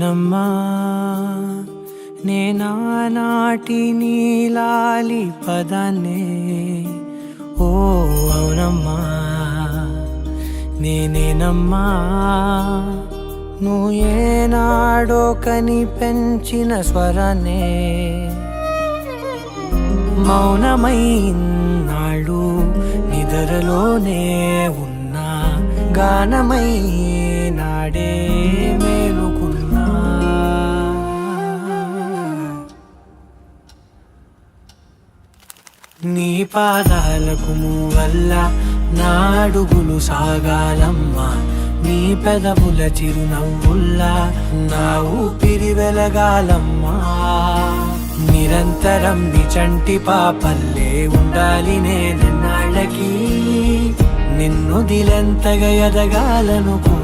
నేనమ్మా నేనానాటి నీలాలి పదాన్నే ఓ అవునమ్మా నేనేనమ్మా నువ్వు ఏనాడో కని పెంచిన స్వరాన్నే మౌనమైనాడు నిద్రలోనే ఉన్నా గానమై నాడే మేలుకున్నా నీ పాదాలకు వల్ల నా అడుగులు సాగాలమ్మా నీ పెదవుల చిరునవ్వుల్లా నా ఊపిరి వెలగాలమ్మా నిరంతరం నీ చంటి పాపల్లే ఉండాలి నేనెన్నాళ్ళకి నిన్ను దిలెంతగా ఎదగాలనుకో